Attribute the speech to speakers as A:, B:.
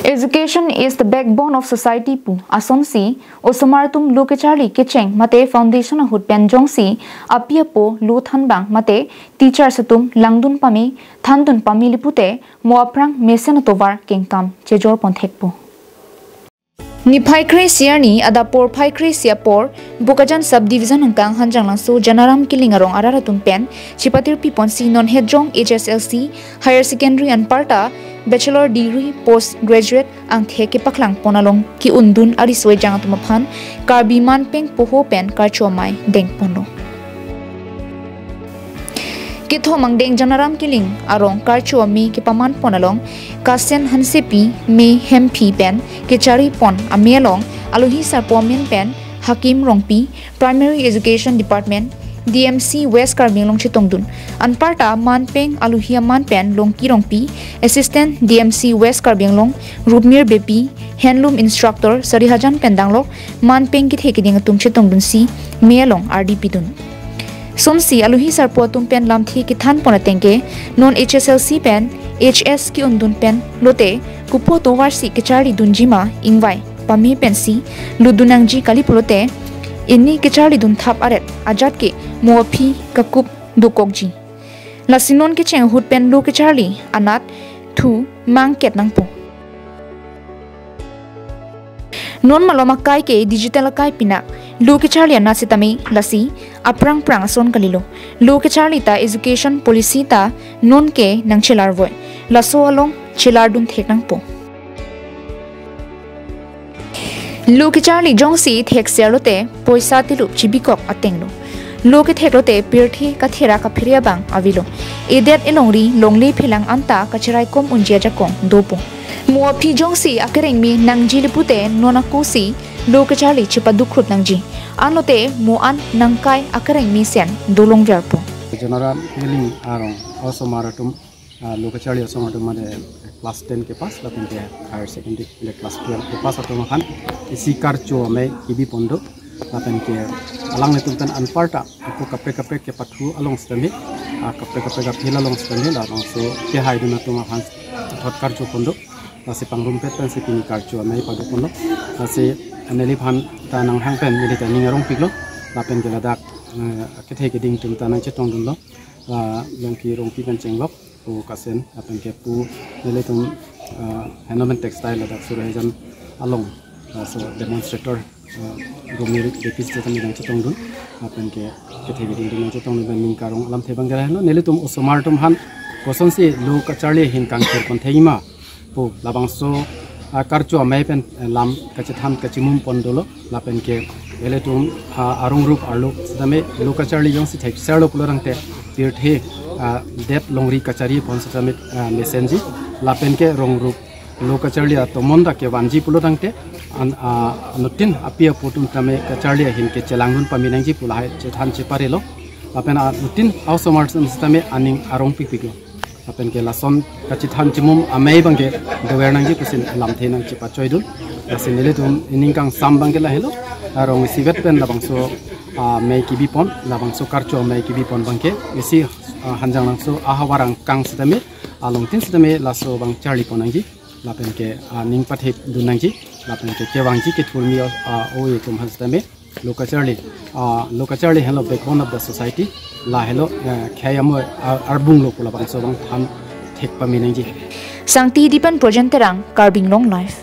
A: Education is the backbone of society pu asonsi osomartum lokechari kecheng mate foundation hut penjongsi apia po lu thanbang mate teacher satum langdun pami thandun pami lipute moaprang mesen tovar kengkam chejor ponthekpu Niphai Kresia ni ada por phai Kresia por Bukajan subdivision angkang hanjang langsu Janaram Kiling arong araratum pen chipatir pipon si non hedjong HSLC higher secondary and parta Bachelor Degree postgraduate ang theke paklang ponalong ki undun ariso ejang atum aphan karbiman peng poho pen karchomai deng pono Kitho mangdeng Janaram Kiling arong karchomi ki paman ponalong kasen hansepi me hempi pen ke chari pon amelong aluhi sarpomen pen hakim rongpi primary education department DMC West Karbing long chitongdun anparta manpeng aluhia manpen long kirongpi assistant DMC West Karbing long Rubmir Bepi handloom instructor Sarihajan pendanglok manpeng ki thekiding atum chitongdun si melong RDP dun Somsi aluhi sarpo tumpen lamthi ki than ponatengke non HSLC pen HS ki undun pen lote kupo towarsi kechari dunjima ingwai pami pensi ludunangji kalipulote inni kechari dun thap aret ajat ke moaphi kakup dukokji lasinon ke cheng hut pen lu kechari anat thu mangket nangpo non maloma kai ke digital kai pinak lu kechari anat sitami lasi aprang prang son kalilo lu kechari ta education policy ta non ke nangchelar voi laso along chelar dun theknang po lu kechari jongsi thek selote poisa tilu chibikok atenglo lu ke theklote pirthi ka thera ka phiria bang avilo edet elongri longli philang anta kachirai kom unjia jakong dopo mo phi jongsi akereng mi nangji lipute nona kosi lu kechari chipadu khrut nangji anote mo an nangkai akereng mi sen dolong verpo
B: Janaram Kiling arong also maratum lokachari also maratum made class 10 ke pas lapin ke higher secondary le class 12 ke pas atum han isi karcho me ibi pondo lapin ke alang netum tan anparta aku kapre ke pathu along stami kapre ka phila along stami la so ke haiduna tum han thot karcho pondo nasi pangrum pet pen sekini karcho me padu pondo nasi aneli phan ta nang hang pen milita ningarong piklo lapin ke ladak ke theke ding tum ta nang chetong dun lo longki rongpi kan chenglok pu kasen apen ke pu nele tum handloom textile ladak surhejan along so demonstrator gomir depis tan nang chetong dun apen ke theke ding nang chetong dun ning karong alam thebang gara no nele tum osomar tum han koson si lu ka charli hin kang ter kon theima pu labang so karcho mai pen lam kachethan kachimum pondolo lapen ke eletum arong rup arlo sidame lu ka charli yong si thek serlo pulorang te tirthe dep longri kachari ponsatamit mesenji lapen ke rong rup lu ka charli tomonda ke wanji pulorang te anutin apia putum tame kacharli hin ke chelangun paminangji pulai chethan cheparelo lapen anutin ausomar sistame aning arong pikpiklo apen ke lason kachithan chimum amei bangke dewenangji kusin lamthe nang chipa choidul asin neletum iningkang sambang ke la helo arong sivet pen labangso mei kibi pon labangso karcho mei kibi pon bangke isi hanjang langso ahawarang kang sitame alongtin sitame laso bang charli ponangji lapen ke ning pathe dunangji lapen ke kewangji ke thulmi oe tum hasitame lokacharli hello backbone of the society la hello khayamo arbung lokula bang so bang tham thek paminangji
A: Sangti dipan projenterang Karbing long life